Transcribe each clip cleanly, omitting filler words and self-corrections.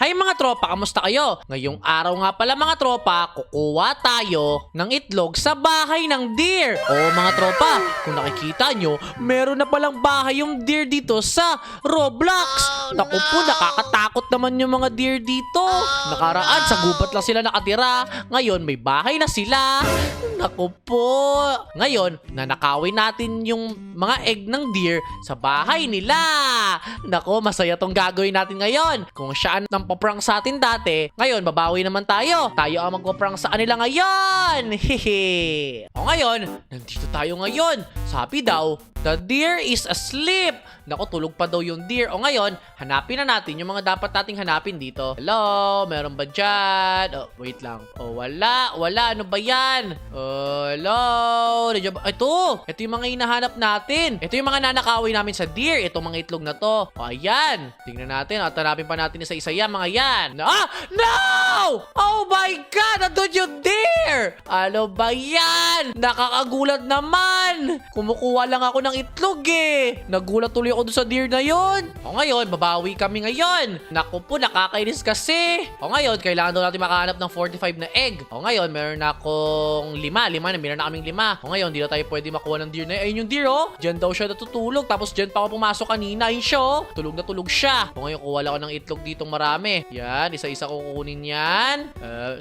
Hi mga tropa, kamusta kayo? Ngayong araw nga pala mga tropa, kukuha tayo ng itlog sa bahay ng deer. Oo mga tropa, kung nakikita nyo, meron na palang bahay yung deer dito sa Roblox. Naku po, nakakatakot naman yung mga deer dito. Nakaraan, sa gubat lang sila nakatira. Ngayon, may bahay na sila. Naku po. Ngayon, nanakawin natin yung mga egg ng deer sa bahay nila. Naku, masaya tong gagawin natin ngayon. Kung siya ang paprank sa atin dati, ngayon babawi naman tayo. Tayo ang magpaprank sa kanila ngayon. Hehe. O ngayon, nandito tayo ngayon. Sabi daw, the deer is asleep. Naku, tulog pa daw yung deer. O ngayon, hanapin na natin yung mga dapat nating hanapin dito. Hello, meron ba dyan? Oh, wait lang. Oh, wala. Wala. Ano ba yan? Hello. Nandiyan ba? Ito yung mga hinahanap natin. Ito yung mga nanakawin namin sa deer. Itong mga itlog na to. O, ayan. Tingnan natin. At hanapin pa natin isa-isa yan, mga yan. Ah! No! Oh my God! Nandun yung deer! Ano ba yan? Nakakagulat naman. Kumukuha lang ako ng itlog eh. Nagulat tuloy ako doon sa deer na yun. O ngayon, babawi kami ngayon. Naku po, nakakainis kasi. O ngayon, kailangan daw natin makahanap ng 45 na egg. O ngayon, meron na akong 5. Meron na kaming 5. O ngayon, di na tayo pwede makuha ng deer na yun. Ayun yung deer oh. Diyan daw siya natutulog. Tapos diyan pa ako pumasok kanina. Ayun siya oh. Tulog na tulog siya. O ngayon, kuha lang ako ng itlog ditong marami. Yan, isa-isa ko kukunin yan.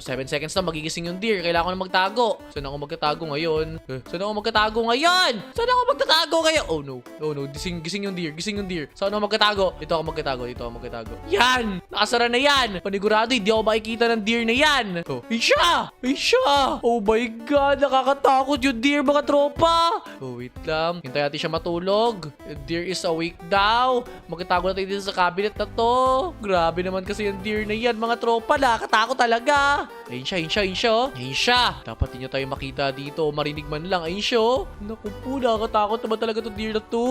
7 seconds na magigising yung deer. Kailangan ko na magtago. Saan ako magtatago ngayon? Saan ako magtatago ngayon? Saan ako magtatago ngayon? Oh no. Oh no. Gising yung deer. Gising yung deer. Saan ako magtatago? Dito ako magtatago. Dito ako magtatago. Yan! Nakasara na yan. Panigurado, hindi ako makikita ng deer na yan. Oh, Isha! Isha! Oh my God! Nakakatakot yung deer, mga tropa. Oh, wait lang. Hintay natin siya matulog. Yung deer is awake daw. Magtatago natin dito sa cabinet na to. Grabe naman kasi yung deer na yan, mga tropa. Nakakatakot talaga. Ayun siya, ayun siya, ayun siya. Ayun siya. Dapat hindi tayo makita dito. Marinig man lang. Ayun siya. Naku po, nakakatakot naman talaga itong deer na to.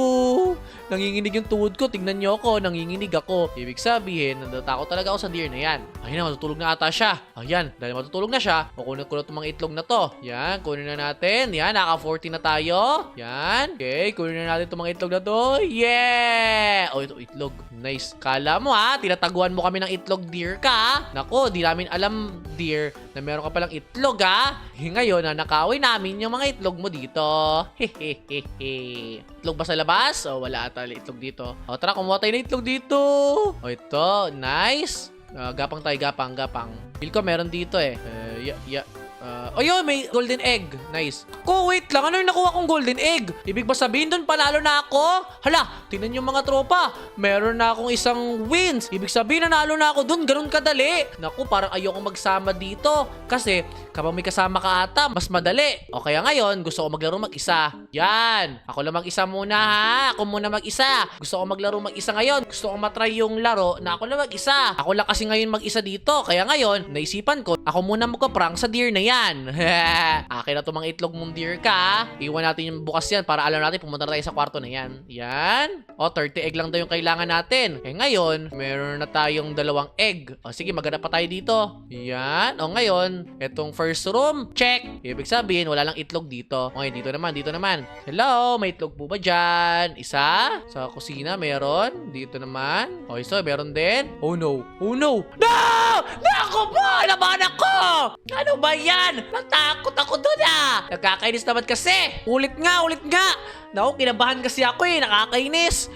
Nanginginig yung tuhod ko. Tingnan nyo ako. Nanginginig ako. Ibig sabihin, natatakot talaga ako sa deer na yan. Ayun na, matutulog na ata siya. Ayan, dahil matutulog na siya, kukunin ko na itong mga itlog na to. Yan, kunin na natin. Yan, naka-40 na tayo. Yan. Okay, kunin na natin itong mga itlog na to. Yeah! Oh, ito itlog. Nice. Kala mo ha, tinataguan mo kami ng itlog deer ka. Nako, di namin alam deer na meron ka palang itlog ha. Ngayon, nakawin namin yung mga itlog mo dito. Hehehehe. Itlog ba sa labas? O, wala ata itlog dito. O, tara, kumuha tayo ng itlog dito. O, ito. Nice. Gapang tayo, gapang. Feel ko meron dito eh. Oh yun, may golden egg. Nice. Wait lang. Ano yung nakuha kong golden egg? Ibig ba sabihin doon, panalo na ako? Hala, tingnan yung mga tropa. Meron na akong isang wins. Ibig sabihin, nanalo na ako doon. Ganun kadali. Naku, parang ayokong magsama dito. Kasi, kapag may kasama ka ata, mas madali. O kaya ngayon, gusto ko maglaro mag-isa. Yan. Ako lang mag-isa muna ha. Ako muna mag-isa. Gusto ko maglaro mag-isa ngayon. Gusto ko matry yung laro na ako lang mag-isa. Ako lang kasi ngayon mag-isa dito. Kaya ngayon, naisipan ko, ako muna magpa-prank sa deer na yan. Akin na itong mga itlog mong deer ka. Iwan natin yung bukas yan para alam natin pumunta na tayo sa kwarto na yan. Yan. O, 30 egg lang daw yung kailangan natin. Eh ngayon, meron na tayong 2 egg. O sige, maghanap pa tayo dito. Yan. O ngayon, etong first room, check. Ibig sabihin, wala lang itlog dito. O dito naman. Hello, may itlog po ba dyan? Isa. Sa kusina, meron. Dito naman. O isa, meron din. Oh no. Oh no. No! Naku po! Laban ako! Ano ba yan? Natakot ako doon ah! Nakakainis naman kasi! Ulit nga! Naku, kinabahan kasi ako eh. Nakakainis.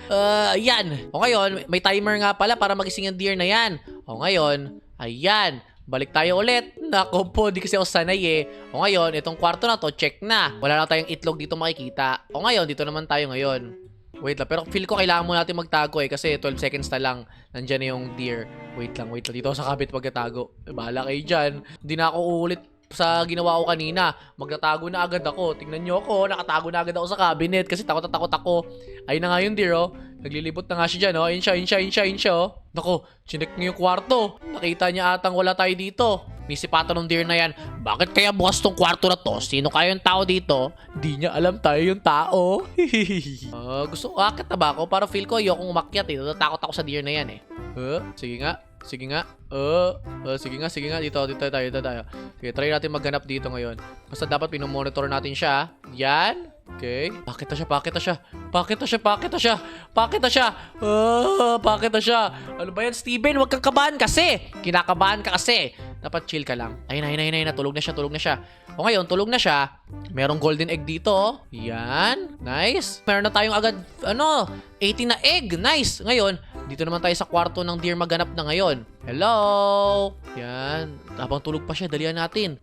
Yan. O ngayon, may timer nga pala para magising yung deer na yan. O ngayon, ayan. Balik tayo ulit. Naku po, di kasi ako sanay eh. O ngayon, itong kwarto na to, check na. Wala na tayong itlog dito makikita. O ngayon, dito naman tayo ngayon. Wait lang, pero feel ko kailangan mo natin magtago eh. Kasi 12 seconds na lang. Nandyan na yung deer. Wait lang. Dito ako sa kabit magtatago. Bahala kayo dyan. Hindi na ako uulit sa ginawa ko kanina. Magtatago na agad ako. Tingnan nyo ako. Nakatago na agad ako sa cabinet. Kasi takot na takot ako. Ayun na nga yung deer oh. Naglilibot na nga siya dyan oh. Ayun siya oh. Nako, chinek niyo yung kwarto. Nakita niya atang wala tayo dito. Nisipatan ng deer na yan. Bakit kaya bukas tong kwarto na to? Sino kaya yung tao dito? Di niya alam tayo yung tao. Gusto ko akit na ba ako? Para feel ko ayokong umakyat eh. Natatakot ako sa deer na yan eh. Sige nga. Sige nga. Sige nga. Dito tayo. Sige, try natin maghanap dito ngayon. Basta dapat pinomonitor natin siya. Yan. Okay. Bakit na siya? Bakit na siya? Bakit na siya? Bakit na siya? Bakit na siya? Bakit na siya? Ano ba yan, Steven? Huwag kang kabahan kasi. Kinakabahan ka kasi. Dapat chill ka lang. Ayun na. Tulog na siya, tulog na siya. O ngayon, tulog na siya. Merong golden egg dito. Oh. Yan. Nice. Meron na tayong agad, 18 na egg. Nice. Ngayon, dito naman tayo sa kwarto ng deer maghanap na ngayon. Hello. Yan. Habang tulog pa siya, dalihan natin.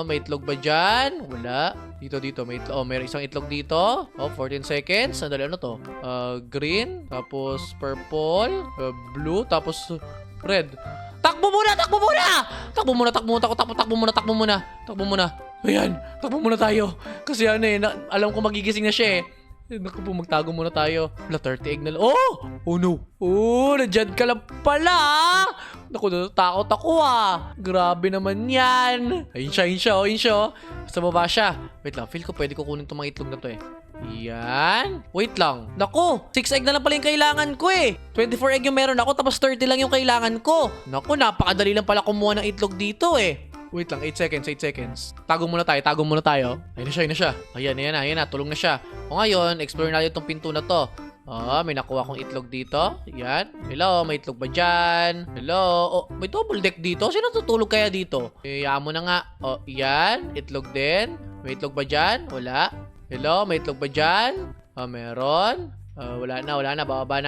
May itlog ba dyan? Wala. Dito. May itlog. Mayroong isang itlog dito. 14 seconds. Sandali, ano to? Green. Tapos purple. Blue. Tapos red. Takbo muna! Takbo muna. Ayan, takbo muna tayo. Kasi alam ko magigising na siya eh. Naku po, magtago muna tayo. Wala, 30 egg na lang. Oh no! Nandiyan ka lang pala. Naku, natatakot ako Grabe naman yan. Ayun siya. Sa baba siya. Wait lang, feel ko pwede kukunin itong mga itlog na to eh. Yan. Wait lang. Naku, 6 egg na lang pala yung kailangan ko eh. 24 egg yung meron ako, tapos 30 lang yung kailangan ko. Naku, napakadali lang pala kumuha ng itlog dito eh. Wait lang, 8 seconds. Tago muna tayo. Ayun na siya. Ayan na. Tulong na siya. O ngayon, explore natin itong pinto na to. May nakuha akong itlog dito. Yan. Hello, may itlog ba dyan? Hello. May double deck dito. Sino tutulog kaya dito? Hayaan mo na nga. Yan. Itlog din. May itlog ba dyan? Wala. Hello, may itlog ba dyan? Meron. Wala na. Bababa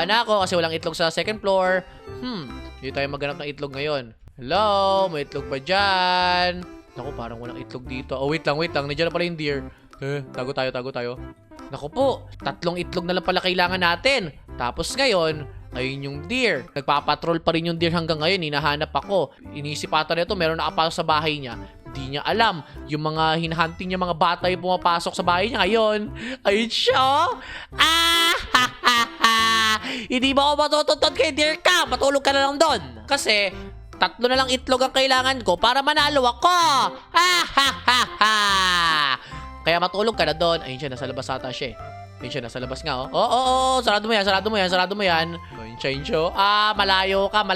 na ako kasi walang itlog sa second floor. Hindi tayo maghanap ng itlog ngayon. Hello, may itlog ba dyan? Naku, parang walang itlog dito. Wait lang. Nandiyan na pala yung deer. Tago tayo. Naku po, 3 itlog na lang pala kailangan natin. Tapos ngayon, ayun yung deer. Nagpapatrol pa rin yung deer hanggang ngayon. Hinahanap ako. Inisip ata nito, meron nakapasok sa bahay niya. Di niya alam. Yung mga hinahunting niya, mga bata yung pumapasok sa bahay niya ngayon. Ayun siya. Hindi ba ako matutuntun kay deer ka? Matulog ka na lang doon. Kasi 3 na lang itlog ang kailangan ko para manalo ako. Kaya matulog ka na doon. Ayun siya, nasa labas ata siya eh. Ayun siya, nasa labas nga oh. Sarado mo yan. Ayun siya. Malayo ka. 4,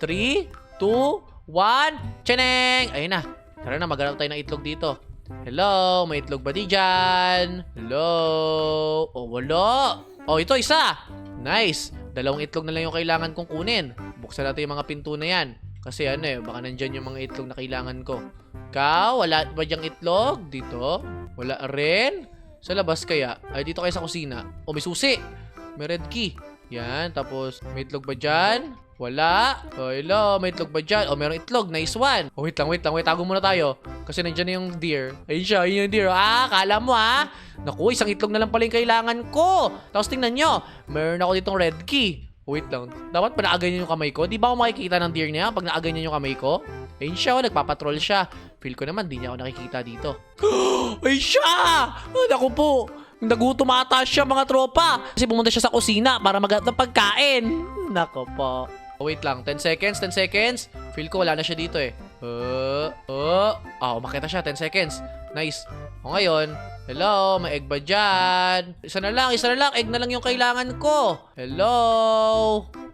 3, 2, 1. Tcheneng! Ayun na. Tara na, maghanap tayo ng itlog dito. Hello, may itlog ba di dyan? Hello? Wala. Ito isa. Nice. 2 itlog na lang yung kailangan kong kunin. Buksan natin yung mga pinto na yan. Kasi baka nandyan yung mga itlog na kailangan ko. Wala ba dyang itlog? Dito? Wala rin? Sa labas kaya? Ay, dito kayo sa kusina. May susi. May red key. Yan, tapos may itlog ba dyan? Wala. Hello, may itlog ba dyan? Meron itlog. Nice one. Wait lang. Tago muna tayo. Kasi nandyan na yung deer. Ayun siya, yun yung deer. Kala mo Naku, isang itlog na lang pala yung kailangan ko. Tapos tingnan nyo. Meron ako ditong red key. Wait lang. Dapat pa naaganyan yung kamay ko? Di ba ako makikita ng deer niya pag naaganyan yung kamay ko? Ayun siya, nagpapatrol siya. Feel ko naman, di niya ako nakikita dito. Ayun siya! Naku po. Nagutom ata siya, mga tropa. Kasi pumunta siya sa kusina para maghanap ng pagkain. Naku po. Wait lang, 10 seconds. Feel ko wala na siya dito eh. Umakita siya, 10 seconds. Nice. Ngayon, hello, may egg ba dyan? Isa na lang, egg na lang yung kailangan ko. Hello.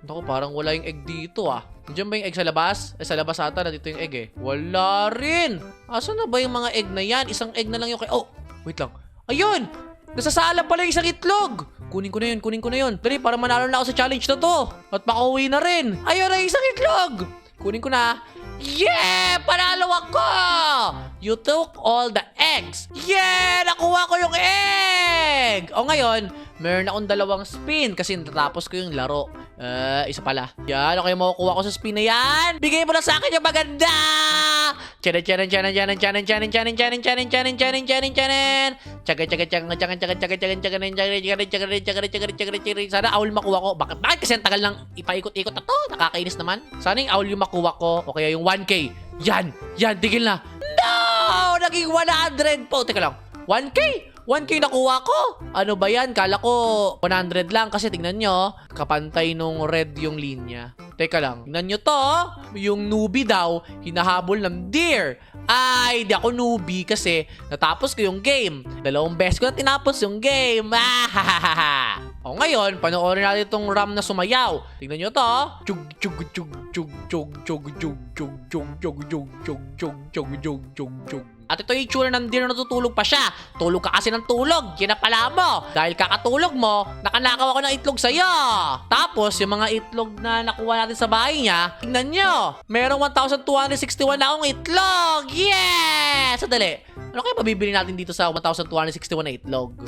Naku, parang wala yung egg dito Nandiyan ba yung egg sa labas? Sa labas ata, nandito yung egg eh. Wala rin. Asan na ba yung mga egg na yan? Isang egg na lang yung wait lang. Ayun! Nasasala pala yung isang itlog. Kunin ko na yun. Dali, para manalo na ako sa challenge na to. At makauwi na rin. Ayun na yung isang itlog. Kunin ko na. Yeah! Panalo ako! You took all the eggs. Yeah! Nakuha ko yung egg! Ngayon, meron akong 2 spin kasi natapos ko yung laro. Isa pala. Yan, okay, makukuha ko sa spin na yan. Bigay mo na sa akin yung maganda! Sana owl makuha ko. Bakit kasi ang tagal ng ipaikot-ikot na to? Nakakainis naman. Sana yung owl yung makuha ko. O kaya yung 1K. Yan, tigil na. No! Naging 100 po. Teka lang. 1K nakuha ko. Ano ba yan? Kala ko 100 lang kasi tingnan nyo, kapantay nung red yung linya. Teka lang, tingnan nyo to. Yung newbie daw, hinahabol ng deer. Ay, di ako newbie kasi natapos ko yung game. 2 beses ko na tinapos yung game. Ngayon, panoorin natin itong Ram na sumayaw. Tingnan nyo to. Chug chug chug chug chug chug chug chug chug chug chug chug chug chug chug chug. At ito yung itsura ng deer na natutulog pa siya. Tulog ka kasi ng tulog. Yan na pala mo. Dahil kakatulog mo, nakanakaw ako ng itlog sa'yo. Tapos, yung mga itlog na nakuha natin sa bahay niya, tingnan nyo. Merong 1,261 na akong itlog. Yes! Sadali. Ano kaya mabibili natin dito sa 1,261 na itlog?